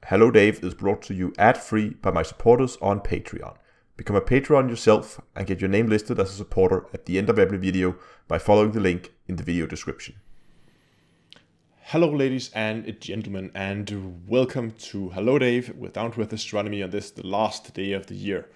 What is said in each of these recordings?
Hello Dave is brought to you ad-free by my supporters on Patreon. Become a Patreon yourself and get your name listed as a supporter at the end of every video by following the link in the video description. Hello ladies and gentlemen, and welcome to Hello Dave with Down to Earth Astronomy on this, the last day of the year.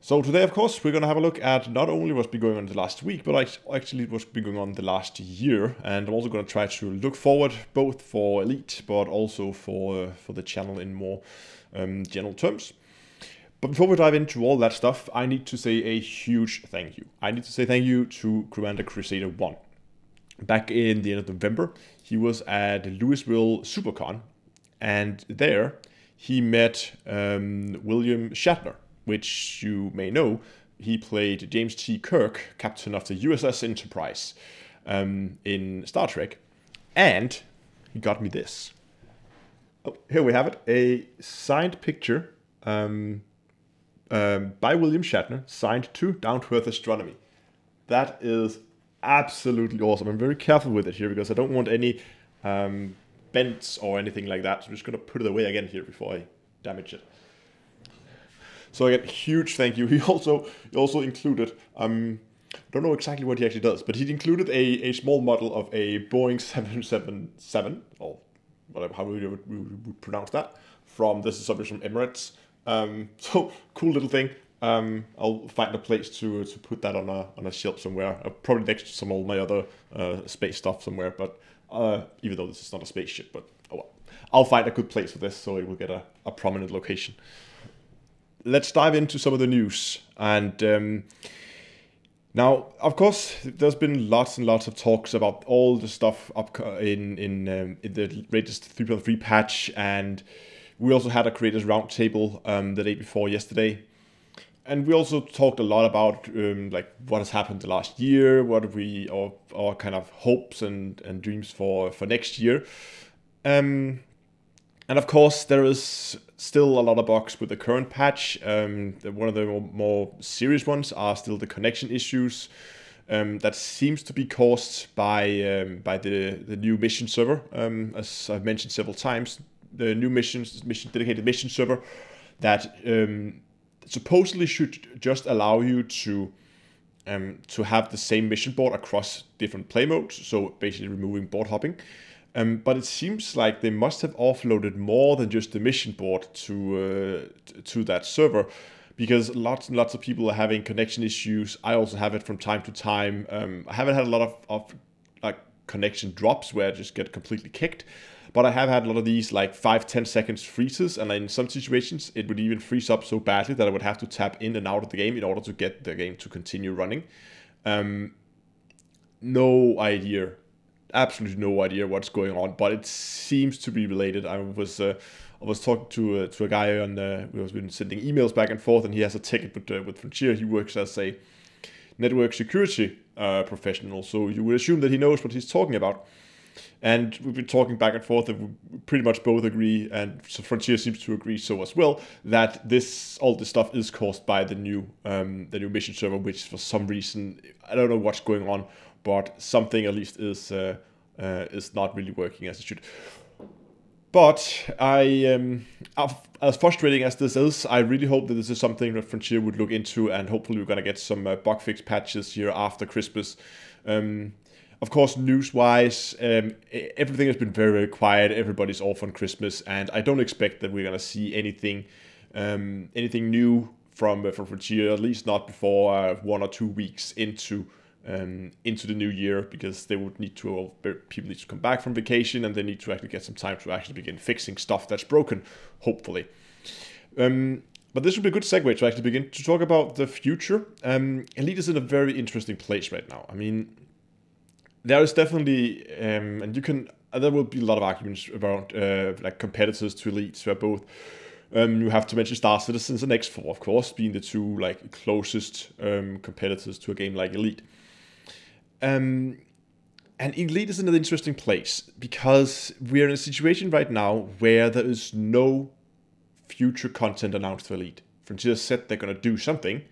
So today, of course, we're going to have a look at not only what's been going on the last week, but actually what's been going on the last year. And I'm also going to try to look forward, both for Elite, but also for the channel in more general terms. But before we dive into all that stuff, I need to say a huge thank you. I need to say thank you to Commander Crusader 1. Back in the end of November, he was at Louisville SuperCon, and there he met William Shatner, which you may know. He played James T. Kirk, captain of the USS Enterprise in Star Trek. And he got me this. Oh, here we have it, a signed picture by William Shatner, signed to Down to Earth Astronomy. That is absolutely awesome. I'm very careful with it here because I don't want any bends or anything like that. So I'm just going to put it away again here before I damage it. So again, huge thank you. He also included, don't know exactly what he actually does, but he included a small model of a Boeing 777, or whatever, how we would pronounce that, this is something from Emirates. So cool little thing. I'll find a place to put that on a shelf somewhere, probably next to some of my other space stuff somewhere. But even though this is not a spaceship, but oh well, I'll find a good place for this so it will get a prominent location. Let's dive into some of the news. And now, of course, there's been lots and lots of talks about all the stuff up in the latest 3.3 patch, and we also had a creators roundtable the day before yesterday. And we also talked a lot about like what has happened the last year, what our kind of hopes and dreams for next year. And of course, there is still a lot of bugs with the current patch. One of the more serious ones are still the connection issues that seems to be caused by the new mission server. As I've mentioned several times, the new dedicated mission server that supposedly should just allow you to have the same mission board across different play modes. So basically removing board hopping. But it seems like they must have offloaded more than just the mission board to that server, because lots and lots of people are having connection issues. I also have it from time to time. I haven't had a lot of like connection drops where I just get completely kicked, but I have had a lot of these like 5-10 seconds freezes, and in some situations it would even freeze up so badly that I would have to tap in and out of the game in order to get the game to continue running. No idea. Absolutely no idea what's going on, but it seems to be related. I was talking to a guy on we've been sending emails back and forth, and he has a ticket with Frontier. He works as a network security professional, so you would assume that he knows what he's talking about. And we've been talking back and forth, and we pretty much both agree, and so Frontier seems to agree so as well, that all this stuff is caused by the new mission server, which for some reason, I don't know what's going on, but something at least is not really working as it should. But as frustrating as this is, I really hope that this is something that Frontier would look into, and hopefully we're going to get some bug fix patches here after Christmas. Of course, news-wise, everything has been very, very quiet. Everybody's off on Christmas, and I don't expect that we're going to see anything new from Frontier, at least not before 1 or 2 weeks into the new year, because they would need to, people need to come back from vacation, and they need to actually get some time to actually begin fixing stuff that's broken, hopefully. But this would be a good segue to actually begin to talk about the future. Elite is in a very interesting place right now. I mean, there is definitely, and there will be a lot of arguments about like competitors to Elite, so both. You have to mention Star Citizens and X4, of course, being the two like closest competitors to a game like Elite. And Elite is in an interesting place because we're in a situation right now where there is no future content announced for Elite. Frontier said they're going to do something,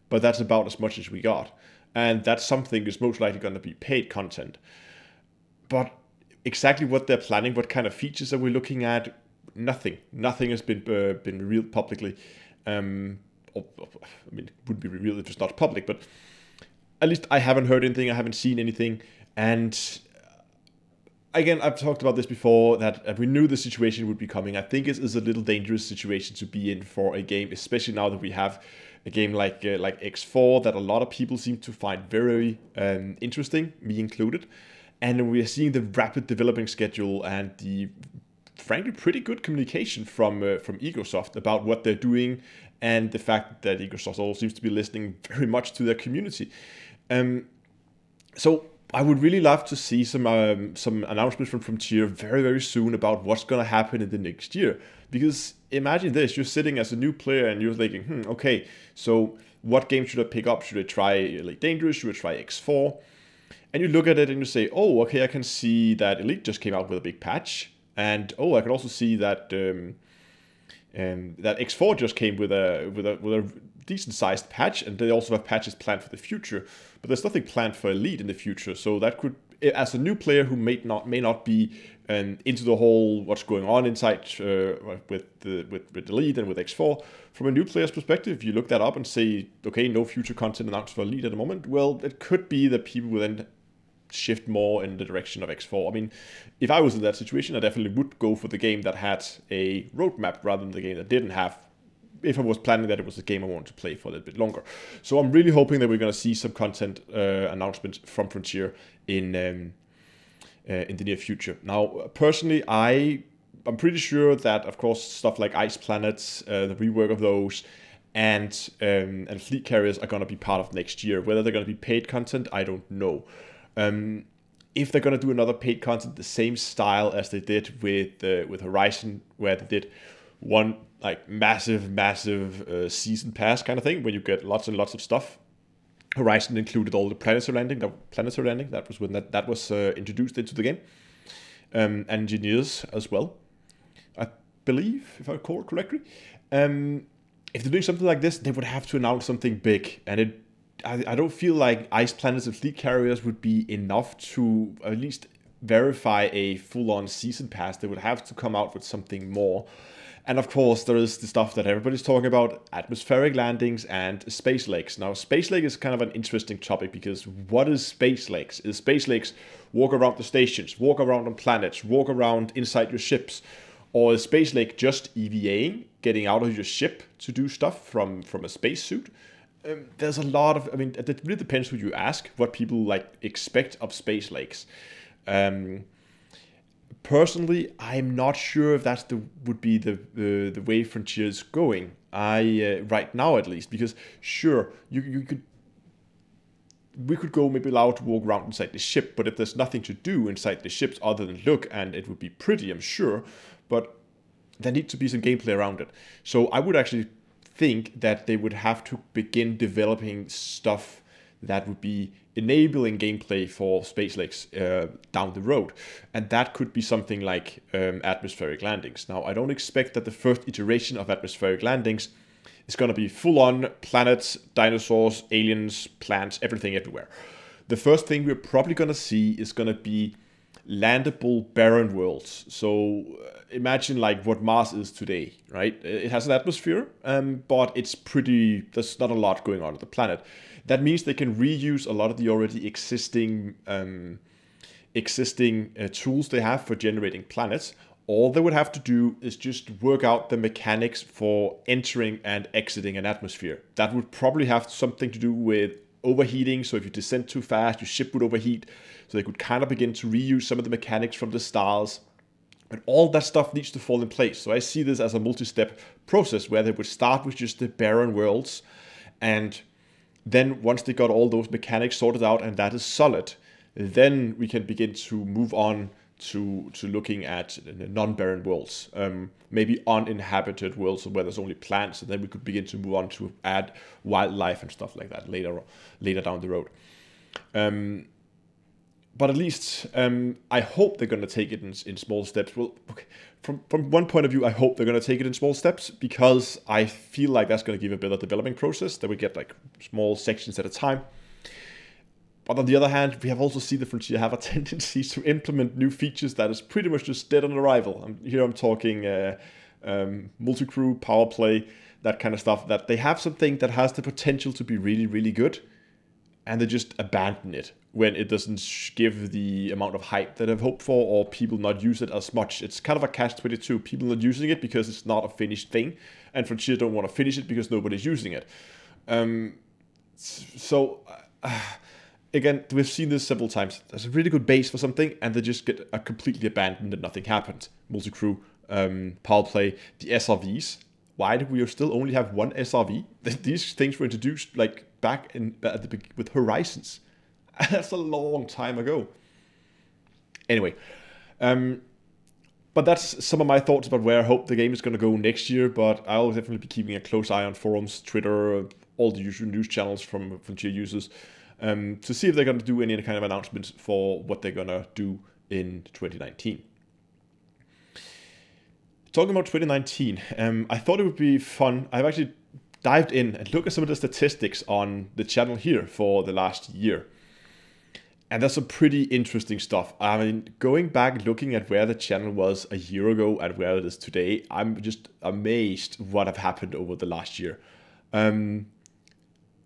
but that's about as much as we got. And that something is most likely going to be paid content. But exactly what they're planning, what kind of features are we looking at? Nothing has been revealed publicly. I mean, it would be revealed if it's not public, but at least I haven't heard anything, I haven't seen anything. And again, I've talked about this before, that we knew the situation would be coming. I think it is a little dangerous situation to be in for a game, especially now that we have a game like X4 that a lot of people seem to find very interesting, me included. And we are seeing the rapid developing schedule and the, frankly, pretty good communication from Ecosoft about what they're doing, and the fact that Ecosoft also seems to be listening very much to their community. So I would really love to see some announcements from Frontier very, very soon about what's going to happen in the next year. Because imagine this, you're sitting as a new player and you're thinking, okay, so what game should I pick up? Should I try Elite Dangerous? Should I try X4? And you look at it and you say, oh, okay, I can see that Elite just came out with a big patch. And oh, I can also see that that X4 just came with a decent sized patch, and they also have patches planned for the future. But there's nothing planned for Elite in the future, so that could, as a new player who may not be into the whole what's going on inside with Elite and with X4, from a new player's perspective, you look that up and say, okay, no future content announced for Elite at the moment. Well, it could be that people will then shift more in the direction of X4. I mean, if I was in that situation, I definitely would go for the game that had a roadmap rather than the game that didn't have, if I was planning that it was a game I wanted to play for a little bit longer. So I'm really hoping that we're going to see some content announcements from Frontier in the near future. Now, personally, I'm pretty sure that, of course, stuff like Ice Planets, the rework of those, and fleet carriers are going to be part of next year. Whether they're going to be paid content, I don't know. If they're going to do another paid content the same style as they did with Horizon, where they did one like massive season pass kind of thing, where you get lots and lots of stuff. Horizon included all the planetary landing. That was when that was introduced into the game. Engineers as well, I believe, if I recall correctly. If they're doing something like this, they would have to announce something big, and I don't feel like Ice Planets and Fleet Carriers would be enough to at least verify a full-on season pass. They would have to come out with something more. And of course, there is the stuff that everybody's talking about, atmospheric landings and space lakes. Now, space lake is kind of an interesting topic, because what is space lakes? Is space lakes walk around the stations, walk around on planets, walk around inside your ships? Or is space lake just EVAing, getting out of your ship to do stuff from a spacesuit? There's a lot of, I mean, it really depends who you ask, what people like expect of space lakes. Personally, I'm not sure if that's would be the way Frontier's going. Right now at least, because sure, we could go maybe allowed to walk around inside the ship, but if there's nothing to do inside the ships other than look, and it would be pretty, I'm sure, but there needs to be some gameplay around it. So I would actually think that they would have to begin developing stuff that would be enabling gameplay for space lakes down the road. And that could be something like atmospheric landings. Now, I don't expect that the first iteration of atmospheric landings is going to be full-on planets, dinosaurs, aliens, plants, everything everywhere. The first thing we're probably going to see is going to be landable barren worlds. So imagine like what Mars is today, right? It has an atmosphere, but it's there's not a lot going on the planet. That means they can reuse a lot of the already existing tools they have for generating planets. All they would have to do is just work out the mechanics for entering and exiting an atmosphere. That would probably have something to do with overheating. So if you descend too fast, your ship would overheat. So they could kind of begin to reuse some of the mechanics from the stars. And all that stuff needs to fall in place. So I see this as a multi-step process where they would start with just the barren worlds. And then once they got all those mechanics sorted out and that is solid, then we can begin to move on to looking at non-barren worlds, maybe uninhabited worlds where there's only plants, and then we could begin to move on to add wildlife and stuff like that later down the road. But at least I hope they're going to take it in small steps. Well, okay. From one point of view, I hope they're going to take it in small steps, because I feel like that's going to give a better developing process, that we get like small sections at a time. But on the other hand, we have also seen the Frontier have a tendency to implement new features that is pretty much just dead on arrival. I'm talking multi-crew, power play, that kind of stuff, that they have something that has the potential to be really, really good, and they just abandon it when it doesn't give the amount of hype that I've hoped for, or people not use it as much. It's kind of a catch-22. People not using it because it's not a finished thing, and Frontier don't want to finish it because nobody's using it. Again, we've seen this several times. There's a really good base for something, and they just get completely abandoned and nothing happened. Multi-crew, power play, the SRVs. Why do we still only have one SRV? These things were introduced like back with Horizons. That's a long time ago. Anyway, but that's some of my thoughts about where I hope the game is going to go next year. But I'll definitely be keeping a close eye on forums, Twitter, all the usual news channels from Frontier users, to see if they're going to do any kind of announcements for what they're going to do in 2019. Talking about 2019, I thought it would be fun. I've actually dived in and looked at some of the statistics on the channel here for the last year. And that's some pretty interesting stuff. I mean, going back, looking at where the channel was a year ago and where it is today, I'm just amazed what have happened over the last year. At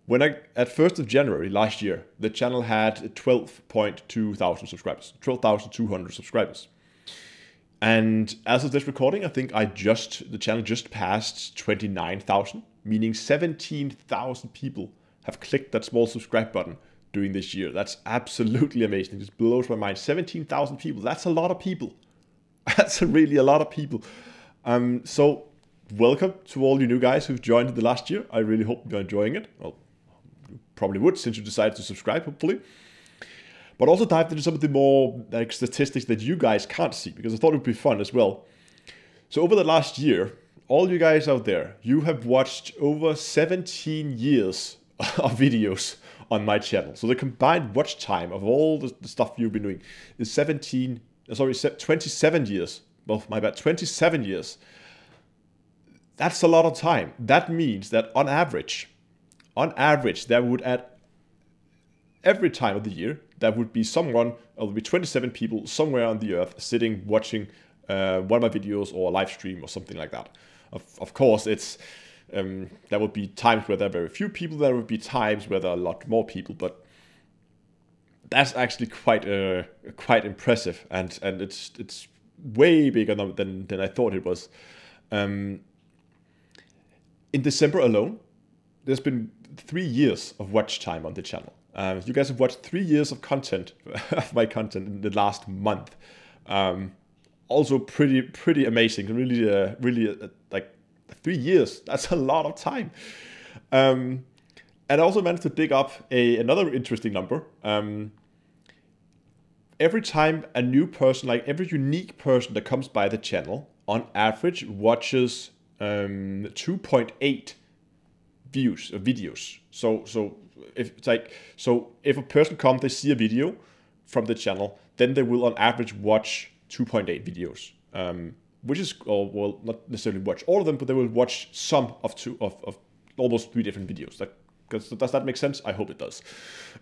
1st of January last year, the channel had 12.2 thousand subscribers, 12,200 subscribers. And as of this recording, I think the channel just passed 29,000, meaning 17,000 people have clicked that small subscribe button during this year. That's absolutely amazing. It just blows my mind. 17,000 people. That's a lot of people. That's really a lot of people. So welcome to all you new guys who've joined in the last year. I really hope you're enjoying it. Well, you probably would, since you decided to subscribe, hopefully. But also dived into some of the more statistics that you guys can't see, because I thought it would be fun as well. So over the last year, all you guys out there, you have watched over 17 years of videos on my channel. So the combined watch time of all the stuff you've been doing is 27 years. Well, my bad, 27 years. That's a lot of time. That means that on average, there would at every time of the year, there would be 27 people somewhere on the earth sitting watching one of my videos or a live stream or something like that. Of course, it's there would be times where there are very few people. There would be times where there are a lot more people, but that's actually quite impressive, and it's way bigger than I thought it was. In December alone, there's been 3 years of watch time on the channel. You guys have watched 3 years of content, of my content in the last month. Also pretty amazing. Really, like 3 years. That's a lot of time. And I also managed to dig up another interesting number. Every time a new person, like every unique person that comes by the channel, on average watches 2.8 views of videos. So if a person comes, they see a video from the channel, then they will on average watch 2.8 videos, which is, well, not necessarily watch all of them, but they will watch some of almost 3 different videos. Does that make sense? I hope it does.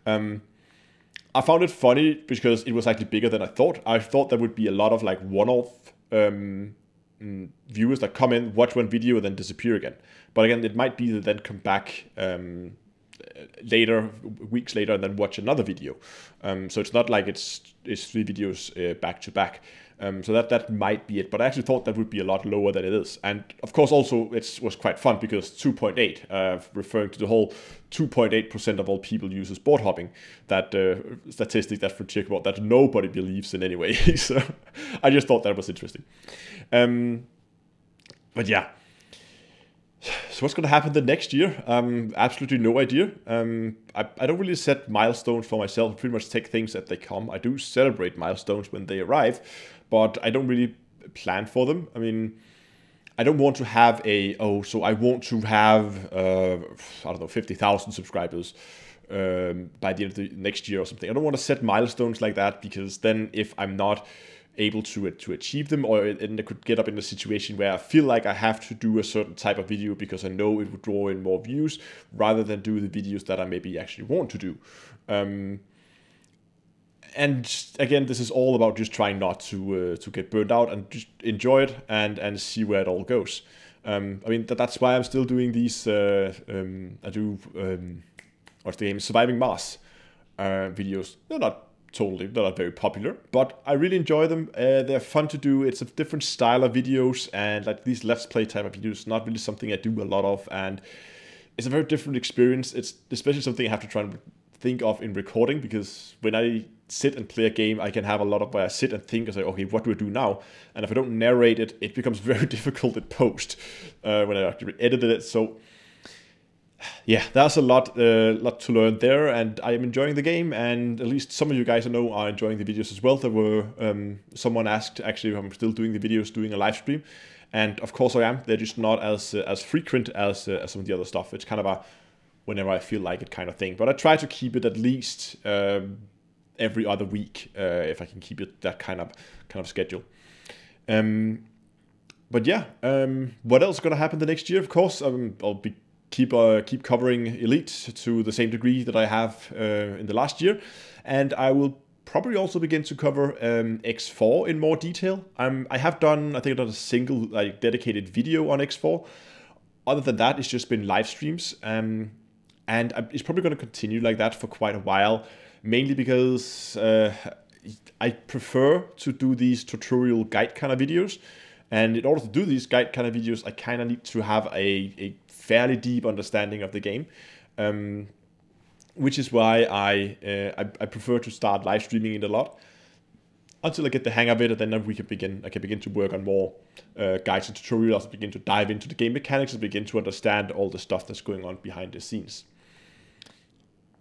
I found it funny because it was actually bigger than I thought. I thought there would be a lot of like one-off viewers that come in, watch one video, and then disappear again. But again, it might be that then come back later, weeks later, and then watch another video. So it's not like it's 3 videos back to back. So that might be it. But I actually thought that would be a lot lower than it is. And of course, also it was quite fun because 2.8, referring to the whole 2.8% of all people uses board hopping, that statistic that Frontier about that nobody believes in anyway. So I just thought that was interesting. But yeah. So what's going to happen the next year? Absolutely no idea. I don't really set milestones for myself. I pretty much take things as they come. I do celebrate milestones when they arrive, but I don't really plan for them. I mean, I don't want to have I want to have, I don't know, 50,000 subscribers by the end of the next year or something. I don't want to set milestones like that, because then if I'm not able to achieve them, and I could get up in a situation where I feel like I have to do a certain type of video because I know it would draw in more views, rather than do the videos that I maybe actually want to do. And again, this is all about just trying not to get burned out, and just enjoy it and see where it all goes. I mean, that's why I'm still doing these. I do what's the game? Surviving Mars videos. They're not very popular, but I really enjoy them. They're fun to do. It's a different style of videos, and like these Let's Play type of videos, not really something I do a lot of, and it's a very different experience. It's especially something I have to try and think of in recording, because when I sit and play a game, I can have a lot of where I sit and think and say, okay, what do I do now? And if I don't narrate it, it becomes very difficult in post when I actually edited it. So yeah, there's a lot to learn there, and I am enjoying the game, and at least some of you guys I know are enjoying the videos as well. There were someone asked actually if I'm still doing the videos, doing a live stream, and of course I am. They're just not as frequent as some of the other stuff. It's kind of a whenever I feel like it kind of thing, but I try to keep it at least every other week if I can keep it that kind of schedule. But yeah, what else is going to happen the next year? Of course, I'll keep covering Elite to the same degree that I have in the last year, and I will probably also begin to cover X4 in more detail. I have done, I think I've done a single dedicated video on X4. Other than that, it's just been live streams, and it's probably going to continue like that for quite a while, mainly because I prefer to do these tutorial guide kind of videos, and in order to do these guide kind of videos, I kind of need to have a fairly deep understanding of the game, which is why I prefer to start live streaming it a lot until I get the hang of it, and then I can begin to work on more guides and tutorials, begin to dive into the game mechanics, and begin to understand all the stuff that's going on behind the scenes.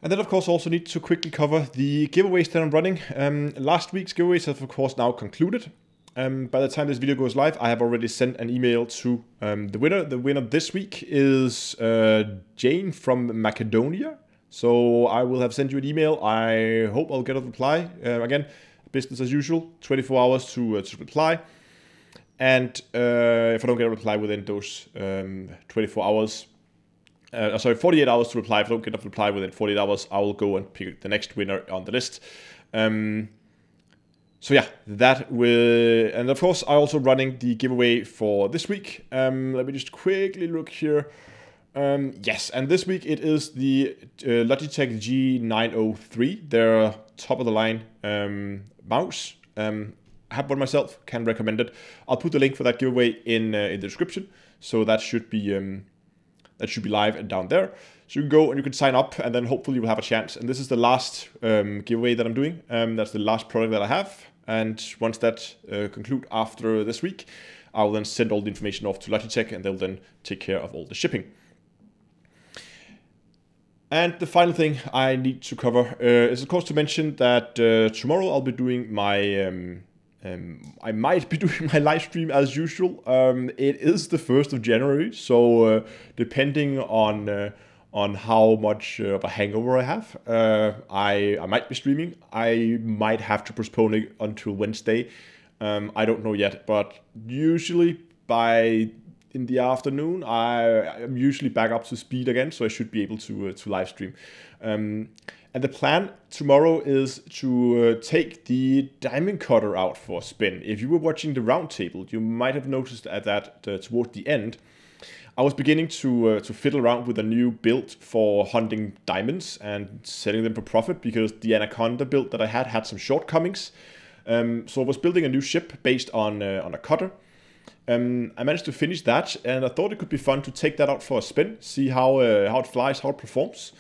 And then, of course, also need to quickly cover the giveaways that I'm running. Last week's giveaways have, of course, now concluded. By the time this video goes live, I have already sent an email to the winner. The winner this week is Jane from Macedonia. So I will have sent you an email. I hope I'll get a reply. Again, business as usual, 24 hours to reply. And if I don't get a reply within those 24 hours, 48 hours to reply. If I don't get a reply within 48 hours, I will go and pick the next winner on the list. So yeah, that will, and of course, I'm also running the giveaway for this week. Let me just quickly look here. Yes, and this week it is the Logitech G903, their top of the line mouse. I have one myself, can recommend it. I'll put the link for that giveaway in the description, so that should be live and down there. So you can go and you can sign up, and then hopefully you will have a chance. And this is the last giveaway that I'm doing. That's the last product that I have. And once that concludes after this week, I will then send all the information off to Logitech, and they'll then take care of all the shipping. And the final thing I need to cover is, of course, to mention that tomorrow I'll be doing my I might be doing my live stream as usual. It is the 1st of January, so depending on how much of a hangover I have, I might be streaming. I might have to postpone it until Wednesday. I don't know yet, but usually in the afternoon, I am usually back up to speed again, so I should be able to live stream. And the plan tomorrow is to take the diamond cutter out for a spin. If you were watching the roundtable, you might have noticed that toward the end, I was beginning to fiddle around with a new build for hunting diamonds and selling them for profit, because the Anaconda build that I had some shortcomings. So I was building a new ship based on a cutter. I managed to finish that, and I thought it could be fun to take that out for a spin, see how it flies, how it performs.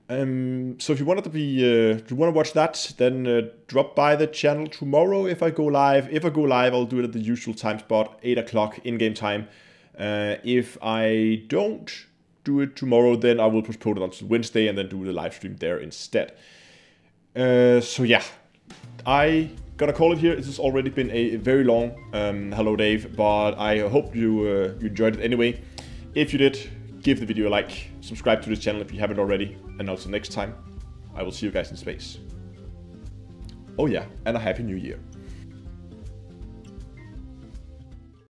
So if you wanted to if you want to watch that, then drop by the channel tomorrow if I go live. If I go live, I'll do it at the usual time spot, 8 o'clock in-game time. If I don't do it tomorrow, then I will postpone it until Wednesday and then do the live stream there instead. So yeah, I gotta call it here. This has already been a very long Hello Dave, but I hope you enjoyed it anyway. If you did, give the video a like, subscribe to this channel if you haven't already, and until next time, I will see you guys in space. Oh yeah, and a happy new year.